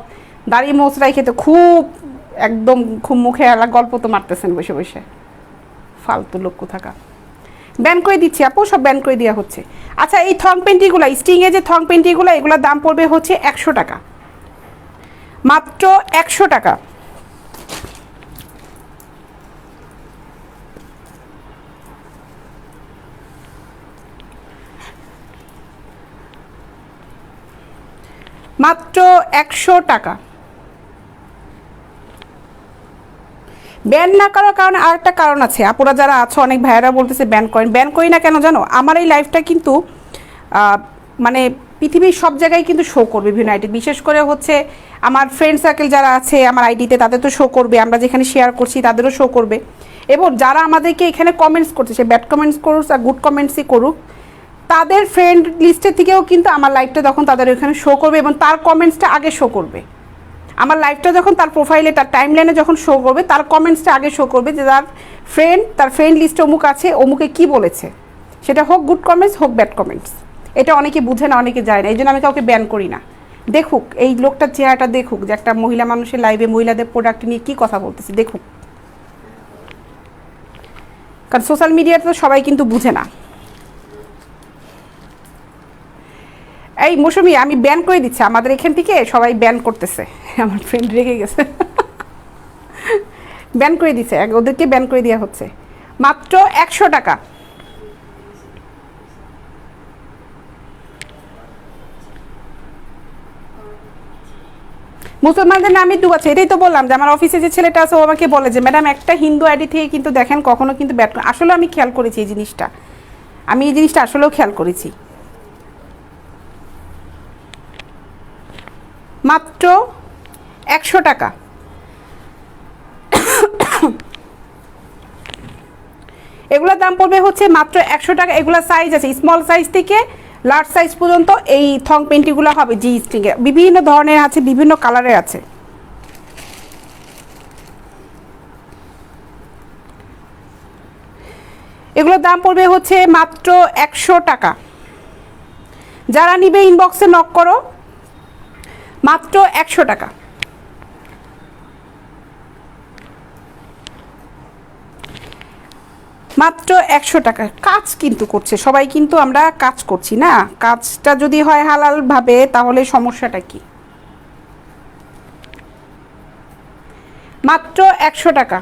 দাড়ি মোচ রাইখে তো খুব একদম খুব মুখে গল্প তো মারতেছেন বসে বসে, ফালতু লোক কোথাকা। ব্যান করে দিচ্ছি আপু, সব ব্যান করে দেওয়া হচ্ছে। আচ্ছা, এই থং পেন্টিগুলো, স্টিংয়ে যে থং পেন্টিগুলো, এগুলোর দাম পড়বে হচ্ছে 100 টাকা, মাত্র 100 টাকা। মাত্র 100 টাকা। ব্যান না করার কারণে আরেকটা কারণ আছে। আপুরা যারা আছো, অনেক ভাইয়েরা বলতেছে ব্যান করেন। ব্যান করি না কেন জানো? আমার এই লাইফটা কিন্তু মানে পৃথিবীর সব জায়গায় কিন্তু শো করবে বিভিন্ন আইডি, বিশেষ করে হচ্ছে আমার ফ্রেন্ড সার্কেল যারা আছে আমার আইডিতে, তাদের তো শো করবে, আমরা যেখানে শেয়ার করছি তাদেরও শো করবে। এবং যারা আমাদেরকে এখানে কমেন্টস করছে, সে ব্যাড কমেন্টস করুক আর গুড কমেন্টসই করুক, তাদের ফ্রেন্ড লিস্টের থেকেও কিন্তু আমার লাইফটা তখন তাদের ওইখানে শো করবে, এবং তার কমেন্টসটা আগে শো করবে। আমার লাইফটা যখন তার প্রোফাইলে, তার টাইম লাইনে যখন শো করবে, তার কমেন্টসটা আগে শো করবে যে তার ফ্রেন্ড লিস্টে অমুক আছে, অমুকে কি বলেছে, সেটা হোক গুড কমেন্টস হোক ব্যাড কমেন্টস। এটা অনেকে বুঝে না, অনেকে যায় না, এই জন্য আমি কাউকে ব্যান করি না। দেখুক, এই লোকটার চেহারাটা দেখুক, যে একটা মহিলা মানুষের লাইভে মহিলাদের প্রোডাক্ট নিয়ে কী কথা বলতেছে, দেখুক। কারণ সোশ্যাল মিডিয়াতে তো সবাই কিন্তু বুঝে না। এই মৌসুমি, আমি ব্যান করে দিচ্ছি, আমাদের এখান থেকে সবাই ব্যান করতেছে, আমার ফ্রেন্ড রেগে গেছে, ব্যান করে দিচ্ছে, ওদেরকে ব্যান করে দেওয়া হচ্ছে। মাত্র 100 টাকা। মুসলমানদের নামই ডুবাচ্ছে, এটাই তো বললাম যে আমার অফিসে যে ছেলেটা আছে ও আমাকে বলে যে ম্যাডাম একটা হিন্দু আইডি থেকে কিন্তু দেখেন কখনো কিন্তু ব্যাড। আসলে আমি খেয়াল করেছি এই জিনিসটা, আমি এই জিনিসটা আসলেও খেয়াল করেছি। মাত্র 100 টাকা। এগুলোর দাম পড়বে হচ্ছে মাত্র 100 টাকা। এগুলো সাইজ আছে স্মল সাইজ থেকে লার্জ সাইজ পর্যন্ত। এই থং পেন্টিগুলো হবে জি স্ট্রিংয়ে, বিভিন্ন ধরনের আছে, বিভিন্ন কালারের আছে। এগুলোর দাম পড়বে হচ্ছে মাত্র 100 টাকা। যারা নিবে ইনবক্সে নক করো, মাত্র 100 টাকা। মাত্র 100 টাকা। কাজ কিন্তু করছে সবাই, কিন্তু আমরা কাজ করছি না। কাজটা যদি হয় হালালভাবে তাহলে সমস্যাটা কি? মাত্র 100 টাকা।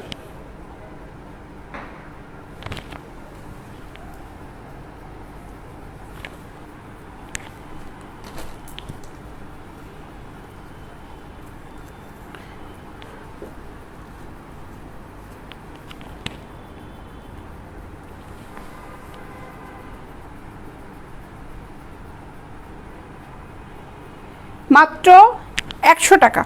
মাত্র 100 টাকা।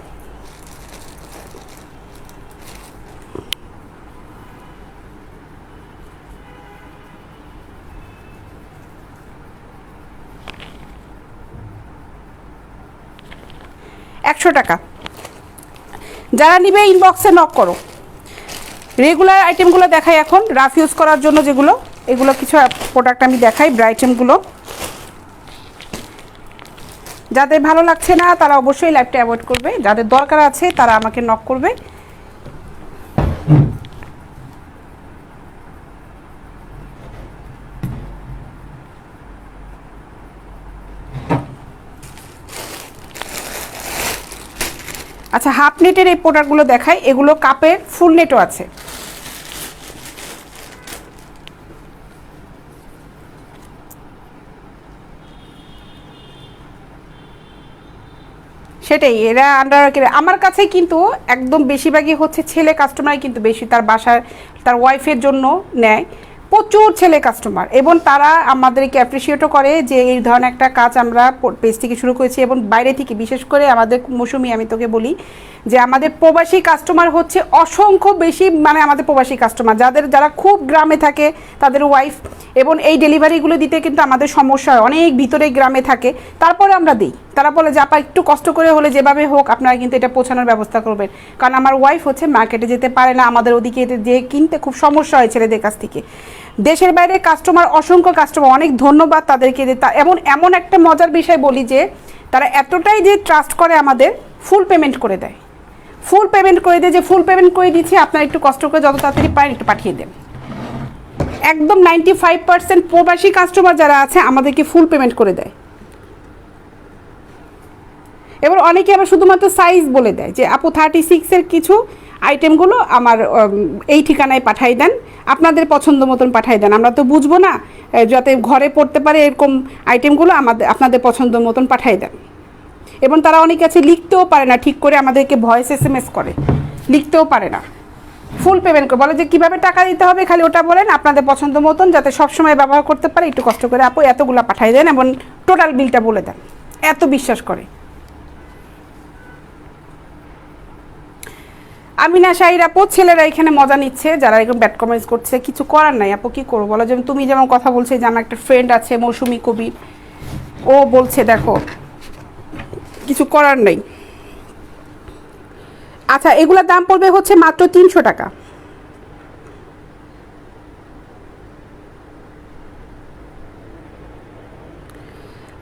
100 টাকা। যারা নিবে ইনবক্সে নক করো। রেগুলার আইটেমগুলো দেখাই এখন, রাফ ইউজ করার জন্য যেগুলো, এগুলো কিছু প্রোডাক্ট আমি দেখাই ব্রাইটেমগুলো। যাদের ভালো লাগছে না তারা অবশ্যই লাইভটা অ্যাভয়েড করবে, যাদের দরকার আছে তারা আমাকে নক করবে। আচ্ছা, হাফ নেটের এই প্রোডাক্টগুলো দেখাই, এগুলো কাপের ফুল নেটও আছে। সেটাই, এরা আমার কাছে কিন্তু একদম বেশিরভাগই হচ্ছে ছেলে কাস্টমারই কিন্তু বেশি তার বাসার তার ওয়াইফের জন্য নেয়, প্রচুর ছেলে কাস্টমার, এবং তারা আমাদেরকে অ্যাপ্রিসিয়েটও করে যে এই ধরনের একটা কাজ আমরা পেজ থেকে শুরু করেছি। এবং বাইরে থেকে বিশেষ করে আমাদের মৌসুমি, আমি তোকে বলি যে আমাদের প্রবাসী কাস্টমার হচ্ছে অসংখ্য বেশি, মানে আমাদের প্রবাসী কাস্টমার যারা খুব গ্রামে থাকে তাদের ওয়াইফ, এবং এই ডেলিভারিগুলো দিতে কিন্তু আমাদের সমস্যা হয়, অনেক ভিতরে গ্রামে থাকে, তারপরে আমরা দিই। তারা বলে যে আপা একটু কষ্ট করে হলে যেভাবে হোক আপনারা কিন্তু এটা পৌঁছানোর ব্যবস্থা করবেন, কারণ আমার ওয়াইফ হচ্ছে মার্কেটে যেতে পারে না, আমাদের ওদিকে যে কিনতে খুব সমস্যা হয় ছেলেদের কাছ থেকে। দেশের বাইরে কাস্টমার, অসংখ্য কাস্টমার, অনেক ধন্যবাদ তাদেরকে। এমন একটা মজার বিষয় বলি যে তারা এতটাই যে ট্রাস্ট করে আমাদের, ফুল পেমেন্ট করে দেয়, ফুল পেমেন্ট করে দেয়, যে ফুল পেমেন্ট করে দিচ্ছি আপনারা একটু কষ্ট করে যত তাড়াতাড়ি পারেন একটু পাঠিয়ে দেন। একদম 95% প্রবাসী কাস্টমার যারা আছে আমাদেরকে ফুল পেমেন্ট করে দেয়। এবার অনেকে আবার শুধুমাত্র সাইজ বলে দেয় যে আপু 36-এর কিছু আইটেমগুলো আমার এই ঠিকানায় পাঠাই দেন, আপনাদের পছন্দ মতন পাঠাই দেন, আমরা তো বুঝবো না, যাতে ঘরে পড়তে পারে এরকম আইটেমগুলো আপনাদের পছন্দ মতন পাঠাই দেন। এবং তারা অনেকে আছে লিখতেও পারে না ঠিক করে, আমাদেরকে ভয়েস SMS করে, লিখতেও পারে না, ফুল পেমেন্ট করে বলে যে কীভাবে টাকা দিতে হবে খালি ওটা বলেন, আপনাদের পছন্দ মতন যাতে সবসময় ব্যবহার করতে পারে একটু কষ্ট করে আপু এতগুলো পাঠাই দেন এবং টোটাল বিলটা বলে দেন, এত বিশ্বাস করে। আমি না শাহির আপু, ছেলেরা এখানে মজা নিচ্ছে যারা এরকম ব্যাড কমেন্টস করছে, কিছু করার নাই আপু, কী করবো বলো। যেমন তুমি যেমন কথা বলছে যে আমার একটা ফ্রেন্ড আছে মৌসুমি কবির, ও বলছে দেখো কিছু করার নেই। আচ্ছা, এগুলোর দাম পড়বে হচ্ছে মাত্র 300 টাকা।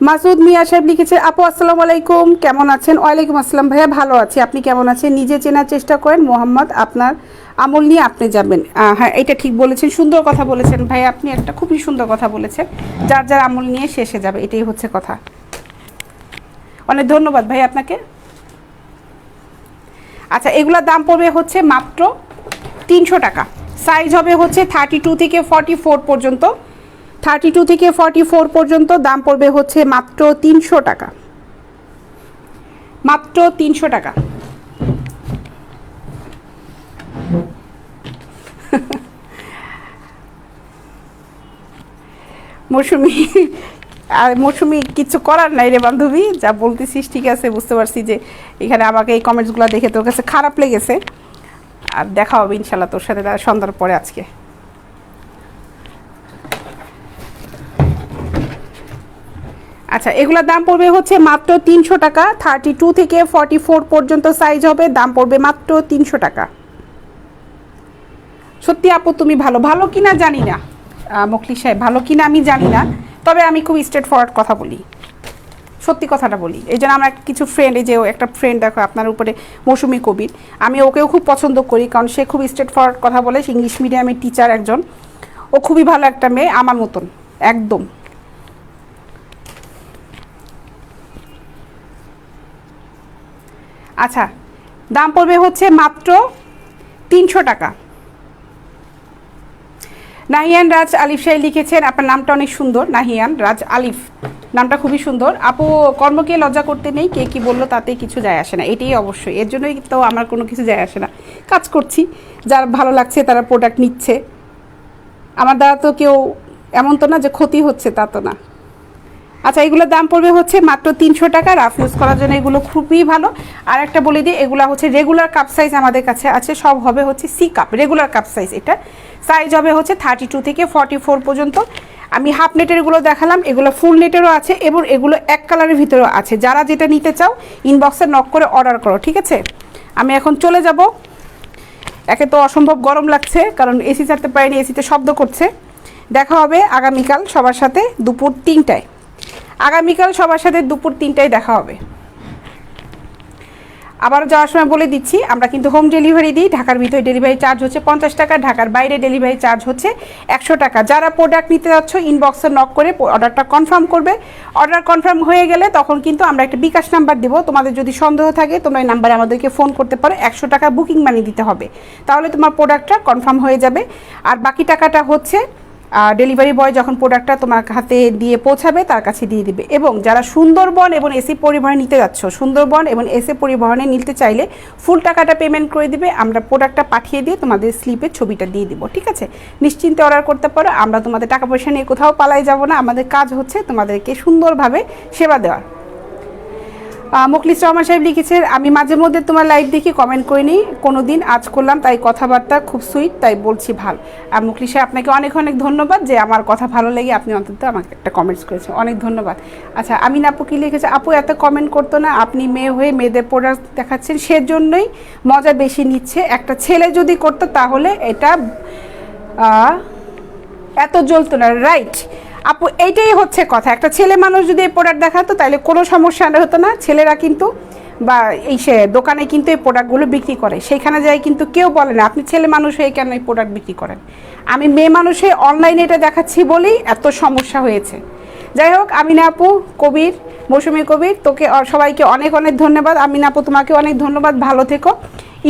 মাসুদ মিয়া সাহেব লিখেছে আপু আসসালামু আলাইকুম, কেমন আছেন? ওয়ালাইকুম আসসালাম ভাইয়া, ভালো আছি, আপনি কেমন আছেন? নিজে চেনার চেষ্টা করেন, মোহাম্মদ আপনার আমল নিয়ে আপনি যাবেন। হ্যাঁ, এটা ঠিক বলেছেন, সুন্দর কথা বলেছেন ভাই, আপনি একটা খুবই সুন্দর কথা বলেছেন, যার যার আমল নিয়ে শেষে যাবে, এটাই হচ্ছে কথা। অনেক ধন্যবাদ ভাই আপনাকে। আচ্ছা, এগুলোর দাম পড়বে হচ্ছে মাত্র 300 টাকা। সাইজ হবে হচ্ছে 32 থেকে 44 পর্যন্ত, 32 থেকে 44 পর্যন্ত, দাম পড়বে হচ্ছে মাত্র 300 টাকা, মাত্র 300 টাকা। মৌসুমি, আর মৌসুমি কিছু করার নাই রে বান্ধবী, যা বলতেছিস ঠিক আছে, বুঝতে পারছি যে এখানে আমাকে এই কমেন্টসগুলো দেখে তোর কাছে খারাপ লেগেছে, আর দেখা হবে ইনশাল্লাহ তোর সাথে সন্ধ্যার পরে আজকে। আচ্ছা, এগুলোর দাম পড়বে হচ্ছে মাত্র 300 টাকা, 32 থেকে 44 পর্যন্ত সাইজ হবে, দাম পড়বে মাত্র 300 টাকা। সত্যি আপু তুমি ভালো কিনা জানি না, মখলিস সাহেব ভালো কিনা আমি জানি না, তবে আমি খুব স্ট্রেট ফরওয়ার্ড কথা বলি, সত্যি কথাটা বলি। এই জন্য আমার কিছু ফ্রেন্ড, এই যে একটা ফ্রেন্ড দেখো আপনার উপরে মৌসুমি কবির, আমি ওকেও খুব পছন্দ করি, কারণ সে খুব স্ট্রেট ফরওয়ার্ড কথা বলে, সে ইংলিশ মিডিয়ামের টিচার একজন, ও খুবই ভালো একটা মেয়ে, আমার মতন একদম। আচ্ছা, দাম পড়বে হচ্ছে মাত্র 300 টাকা। নাহিয়ান রাজ আলিফ সাহেব লিখেছেন, আপনার নামটা অনেক সুন্দর, নাহিয়ান রাজ আলিফ, নামটা খুবই সুন্দর। আপু কর্মকে লজ্জা করতে নেই, কে কি বললো তাতে কিছু যায় আসে না, এটাই অবশ্যই, এর জন্যই তো আমার কোনো কিছু যায় আসে না, কাজ করছি, যার ভালো লাগছে তারা প্রোডাক্ট নিচ্ছে, আমার দ্বারা তো কেউ এমন তো না যে ক্ষতি হচ্ছে, তা তো না। আচ্ছা, এগুলোর দাম পড়বে হচ্ছে মাত্র 300 টাকা, রাফ ইউজ করার জন্য এগুলো খুবই ভালো। আর একটা বলে দিই, এগুলো হচ্ছে রেগুলার কাপ সাইজ আমাদের কাছে আছে, সব হবে হচ্ছে C cup, regular cup size, এটা সাইজ হবে হচ্ছে 32 থেকে 44 পর্যন্ত। আমি হাফ নেটেরগুলো দেখালাম, এগুলো ফুল নেটেরও আছে এবং এগুলো এক কালারের ভিতরেও আছে। যারা যেটা নিতে চাও ইনবক্সে নক করে অর্ডার করো, ঠিক আছে। আমি এখন চলে যাব, একে তো অসম্ভব গরম লাগছে কারণ এসি ছাড়তে পারিনি, এসিতে শব্দ করছে। দেখা হবে আগামীকাল সবার সাথে দুপুর 3টায়। আগামীকাল সবার সাথে দুপুর 3টায় দেখা হবে। আবার যাওয়ার সময় বলে দিচ্ছি, আমরা কিন্তু হোম ডেলিভারি দিই। ঢাকার ভিতরে ডেলিভারি চার্জ হচ্ছে 50 টাকা, ঢাকার বাইরে ডেলিভারি চার্জ হচ্ছে 100 টাকা। যারা প্রোডাক্ট নিতে যাচ্ছ ইনবক্সে নক করে অর্ডারটা কনফার্ম করবে। অর্ডার কনফার্ম হয়ে গেলে তখন কিন্তু আমরা একটা বিকাশ নাম্বার দেবো। তোমাদের যদি সন্দেহ থাকে তোমরা এই নাম্বারে আমাদেরকে ফোন করতে পারো। 100 টাকা বুকিং মানি দিতে হবে, তাহলে তোমার প্রোডাক্টটা কনফার্ম হয়ে যাবে। আর বাকি টাকাটা হচ্ছে ডেলিভারি বয় যখন প্রোডাক্টটা তোমার হাতে দিয়ে পৌঁছাবে তার কাছে দিয়ে দিবে। এবং যারা সুন্দরবন এবং এসি পরিবহনে নিতে যাচ্ছ, সুন্দরবন এবং এসি পরিবহনে নিতে চাইলে ফুল টাকাটা পেমেন্ট করে দিবে, আমরা প্রোডাক্টটা পাঠিয়ে দিয়ে তোমাদের স্লিপের ছবিটা দিয়ে দিব, ঠিক আছে। নিশ্চিন্তে অর্ডার করতে পারো, আমরা তোমাদের টাকা পয়সা নিয়ে কোথাও পালাই যাব না। আমাদের কাজ হচ্ছে তোমাদেরকে সুন্দরভাবে সেবা দেওয়া। মুখলিস রহমান সাহেব লিখেছে, আমি মাঝে মধ্যে তোমার লাইভ দেখি, কমেন্ট করে নিই কোনো দিন, আজ করলাম, তাই কথাবার্তা খুব সুইট, তাই বলছি ভালো। আর মুখলিস সাহেব আপনাকে অনেক অনেক ধন্যবাদ যে আমার কথা ভালো লেগে আপনি অন্তত আমাকে একটা কমেন্টস করেছেন, অনেক ধন্যবাদ। আচ্ছা, আমিন আপু কি লিখেছে, আপু এত কমেন্ট করতো না, আপনি মেয়ে হয়ে মেয়েদের প্রোডাক্ট দেখাচ্ছেন, সেজন্যই মজা বেশি নিচ্ছে। একটা ছেলে যদি করতো তাহলে এটা এত জ্বলতো না, রাইট আপু, এইটাই হচ্ছে কথা। একটা ছেলে মানুষ যদি এই প্রোডাক্ট দেখাতো তাহলে কোনো সমস্যা হতো না। ছেলেরা কিন্তু বা এই সে দোকানে কিন্তু এই প্রোডাক্টগুলো বিক্রি করে, সেইখানে যাই কিন্তু কেউ বলে না আপনি ছেলে মানুষ হয়ে কেন এই প্রোডাক্ট বিক্রি করেন। আমি মেয়ে মানুষ হয়ে অনলাইনে এটা দেখাচ্ছি বলেই এত সমস্যা হয়েছে। যাই হোক, আমিনা আপু, কবির, মৌসুমী কবির, তোকে সবাইকে অনেক অনেক ধন্যবাদ। আমিনা আপু তোমাকে অনেক ধন্যবাদ, ভালো থেকো।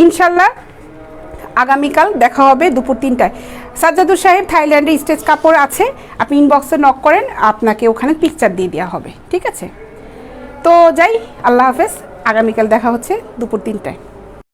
ইনশাল্লাহ আগামীকাল দেখা হবে দুপুর 3টায়। সাজ্জাদুর সাহেব, থাইল্যান্ডে স্টেজ কাপড় আছে, আপনি ইনবক্সে নক করেন, আপনাকে ওখানে পিকচার দিয়ে দেওয়া হবে, ঠিক আছে। তো যাই, আল্লাহ হাফেজ, আগামীকাল দেখা হচ্ছে দুপুর 3টায়।